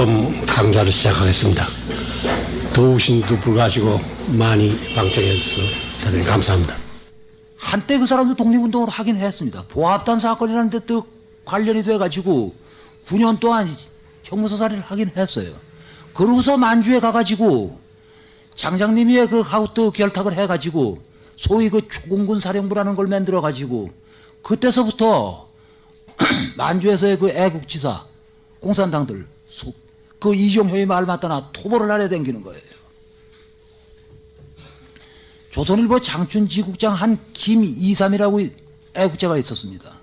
입법 강좌를 시작하겠습니다. 더우신도 불구하고 많이 방청해 주셔서 대단히 감사합니다. 한때 그 사람도 독립운동을 하긴 했습니다. 보합단 사건이라는 데 또 관련이 돼가지고 9년 동안 형무소살이를 하긴 했어요. 그러고서 만주에 가가지고 장장님이 하고 또 결탁을 해가지고 소위 초공군 사령부라는 걸 만들어가지고 그때서부터 만주에서의 애국지사 공산당들 이종효의 말 맞다나 토벌을 하려 댕기는 거예요. 조선일보 장춘지국장 한 김이삼이라고 애국자가 있었습니다.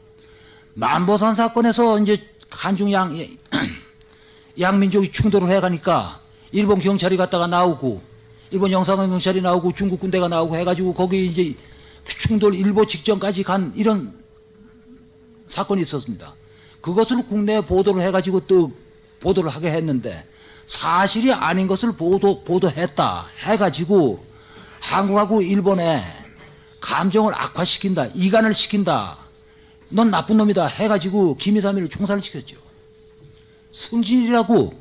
만보산 사건에서 이제 한중 양민족이 충돌을 해가니까 일본 경찰이 갔다가 나오고 일본 영사관 경찰이 나오고 중국 군대가 나오고 해가지고 거기 이제 충돌 일보 직전까지 간 이런 사건이 있었습니다. 그것을 국내에 보도를 해가지고 또 보도를 하게 했는데 사실이 아닌 것을 보도했다 해가지고 한국하고 일본에 감정을 악화시킨다, 이간을 시킨다, 넌 나쁜 놈이다 해가지고 김이삼이를 총살을 시켰죠. 승진이라고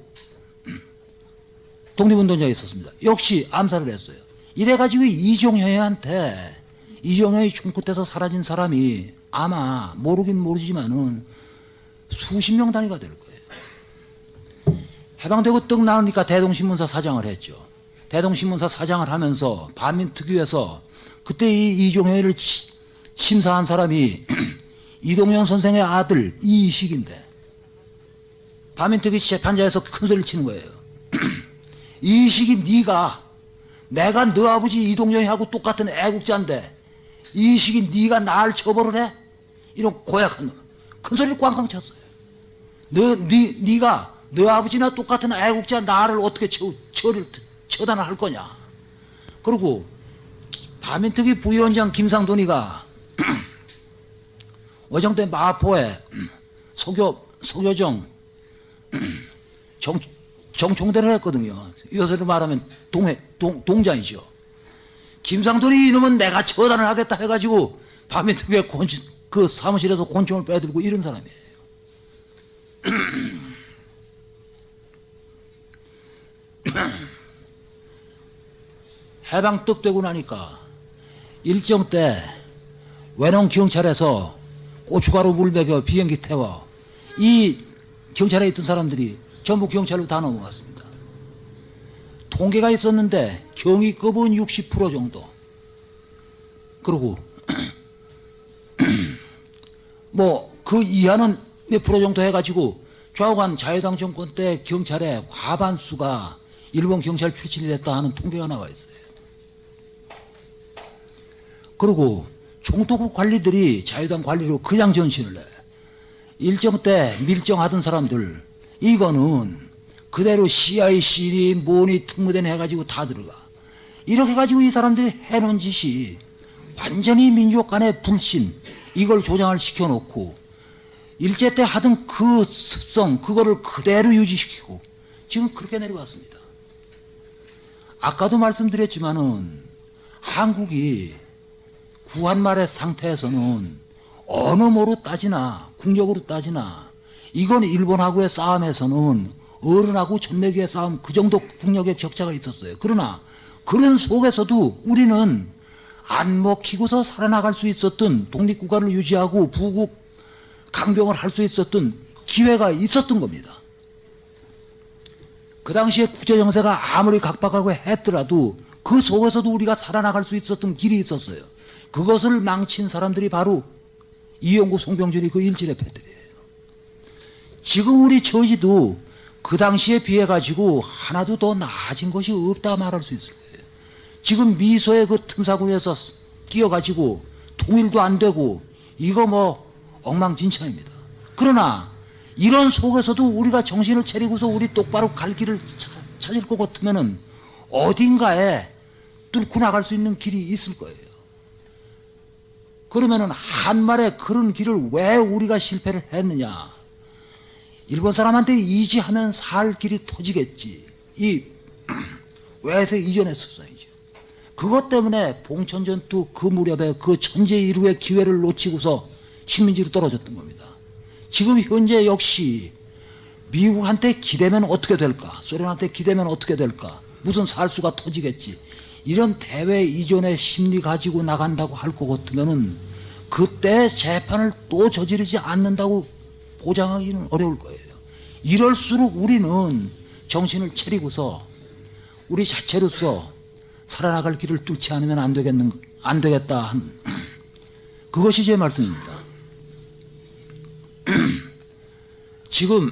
독립운동자가 있었습니다. 역시 암살을 했어요. 이래가지고 이종효한테 이종효의 총끝에서 사라진 사람이 아마 모르긴 모르지만은 수십 명 단위가 될 거예요. 해방되고 떡 나오니까 대동신문사 사장을 했죠. 대동신문사 사장을 하면서 반민특위에서 그때 이 이종효를 심사한 사람이 이동영 선생의 아들 이식인데 반민특위 재판자에서 큰 소리를 치는 거예요. 이식이 내가 너 아버지 이동영하고 똑같은 애국자인데 이식이 네가 날 처벌을 해? 이런 고약한 놈. 큰 소리를 꽝꽝 쳤어요. 네가 너 아버지나 똑같은 애국자 나를 어떻게 처단을 할 거냐. 그리고 반민특위 부위원장 김상돈이가 어정대 마포에 서교정 정총대를 했거든요. 요새로 말하면 동장이죠. 김상돈이 이놈은 내가 처단을 하겠다 해가지고 반민특위에 그 사무실에서 권총을 빼들고 이런 사람이에요. 해방 떡 되고 나니까 일정 때 외농 경찰에서 고춧가루 물 먹여 비행기 태워 이 경찰에 있던 사람들이 전부 경찰로 다 넘어갔습니다. 통계가 있었는데 경위급은 60% 정도. 그리고 뭐 그 이하는 몇 프로 정도 해가지고 좌우간 자유당 정권 때 경찰의 과반수가 일본 경찰 출신이 됐다 하는 통계가 나와 있어요. 그리고 총독부 관리들이 자유당 관리로 그냥 전신을 해. 일정 때 밀정하던 사람들 이거는 그대로 CIC니 뭐니 특무대니 해가지고 다 들어가. 이렇게 해가지고 이 사람들이 해놓은 짓이 완전히 민족 간의 불신 이걸 조장을 시켜놓고 일제 때 하던 그 습성 그거를 그대로 유지시키고 지금 그렇게 내려왔습니다. 아까도 말씀드렸지만은 한국이 구한말의 상태에서는 언어모로 따지나 국력으로 따지나 이건 일본하고의 싸움에서는 어른하고 전매기의 싸움 그 정도 국력의 격차가 있었어요. 그러나 그런 속에서도 우리는 안 먹히고서 살아나갈 수 있었던 독립국가를 유지하고 부국 강병을 할 수 있었던 기회가 있었던 겁니다. 그 당시에 국제정세가 아무리 각박하고 했더라도 그 속에서도 우리가 살아나갈 수 있었던 길이 있었어요. 그것을 망친 사람들이 바로 이용구 송병준이 그 일진의 패들이에요. 지금 우리 처지도 그 당시에 비해 가지고 하나도 더 나아진 것이 없다 말할 수 있을 거예요. 지금 미소의 그 틈사구에서 끼어가지고 통일도 안 되고 이거 뭐 엉망진창입니다. 그러나 이런 속에서도 우리가 정신을 차리고서 우리 똑바로 갈 길을 찾을 것 같으면은 어딘가에 뚫고 나갈 수 있는 길이 있을 거예요. 그러면은 한말에 그런 길을 왜 우리가 실패를 했느냐. 일본 사람한테 이지하면 살 길이 터지겠지. 이 외세 이전했었어야죠. 그것 때문에 봉천전투 그 무렵에 그 천재일우의 기회를 놓치고서 식민지로 떨어졌던 겁니다. 지금 현재 역시 미국한테 기대면 어떻게 될까? 소련한테 기대면 어떻게 될까? 무슨 살수가 터지겠지. 이런 대외 이전의 심리 가지고 나간다고 할 것 같으면은 그때 재판을 또 저지르지 않는다고 보장하기는 어려울 거예요. 이럴수록 우리는 정신을 차리고서 우리 자체로서 살아나갈 길을 뚫지 않으면 안 되겠다 한 그것이 제 말씀입니다. 지금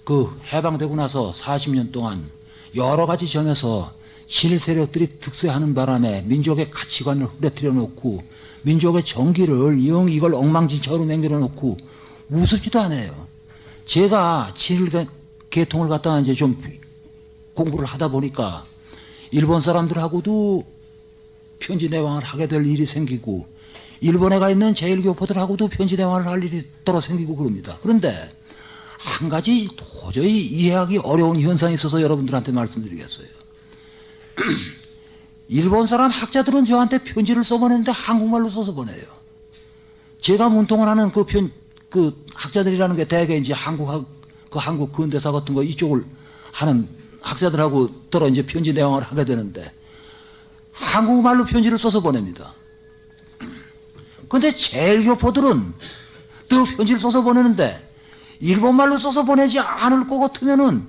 그 해방되고 나서 40년 동안 여러 가지 점에서 친일 세력들이 득세하는 바람에 민족의 가치관을 흐려뜨려 놓고 민족의 정기를 영 이걸 엉망진창으로 맹글어 놓고 우습지도 않아요. 제가 친일 계통을 갖다가 이제 좀 공부를 하다 보니까 일본 사람들하고도 편지 내왕을 하게 될 일이 생기고 일본에 가 있는 제1교포들하고도 편지 내왕을 할 일이 떨어 생기고 그럽니다. 그런데 한 가지 도저히 이해하기 어려운 현상이 있어서 여러분들한테 말씀드리겠어요. 일본 사람 학자들은 저한테 편지를 써보냈는데 한국말로 써서 보내요. 제가 문통을 하는 그 학자들이라는 게 대개 이제 한국 근대사 같은 거 이쪽을 하는 학자들하고 들어 이제 편지 내용을 하게 되는데 한국말로 편지를 써서 보냅니다. 그런데 제1교포들은 또 편지를 써서 보내는데 일본말로 써서 보내지 않을 것 같으면은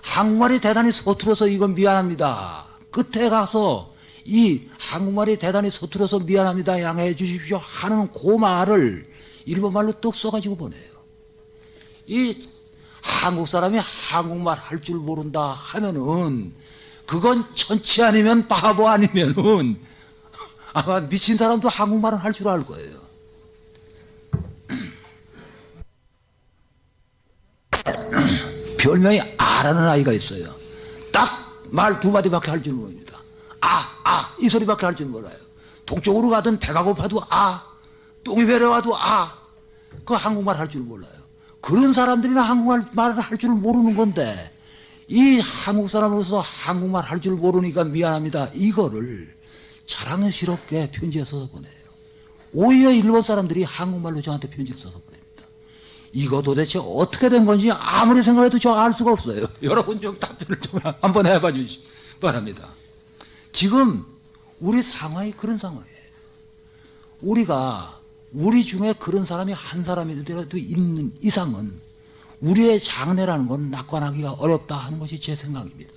한국말이 대단히 서툴어서 이건 미안합니다. 끝에 가서 이 한국말이 대단히 서툴어서 미안합니다. 양해해 주십시오 하는 그 말을 일본말로 떡 써가지고 보내요. 이 한국 사람이 한국말 할 줄 모른다 하면은 그건 천치 아니면 바보 아니면은 아마 미친 사람도 한국말은 할 줄 알 거예요. 별명이 아라는 아이가 있어요. 딱 말 두 마디밖에 할 줄 모릅니다. 이 소리밖에 할 줄 몰라요. 동쪽으로 가든 배가 고파도 똥이 배려와도 그 한국말 할 줄 몰라요. 그런 사람들이나 한국말을 할 줄 모르는 건데 이 한국 사람으로서 한국말 할 줄 모르니까 미안합니다. 이거를 자랑스럽게 편지에 써서 보내요. 오히려 일본 사람들이 한국말로 저한테 편지를 써서 보냅니다. 이거 도대체 어떻게 된 건지 아무리 생각해도 저 알 수가 없어요. 여러분 좀 답변을 좀 한번 해봐 주시기 바랍니다. 지금 우리 상황이 그런 상황이에요. 우리 중에 그런 사람이 한 사람이라도 있는 이상은 우리의 장래라는 건 낙관하기가 어렵다 하는 것이 제 생각입니다.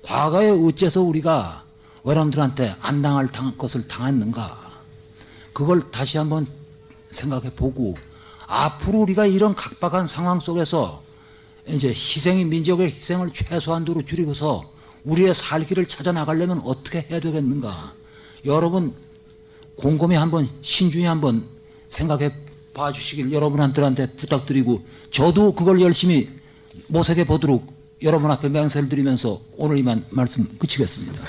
과거에 어째서 우리가 여러분들한테 안 당할 것을 당했는가 그걸 다시 한번 생각해 보고 앞으로 우리가 이런 각박한 상황 속에서 이제 민족의 희생을 최소한도로 줄이고서 우리의 살 길을 찾아 나가려면 어떻게 해야 되겠는가 여러분 곰곰이 한번 신중히 한번 생각해 봐주시길 여러분한테 부탁드리고 저도 그걸 열심히 모색해 보도록 여러분 앞에 맹세를 드리면서 오늘 이만 말씀 그치겠습니다.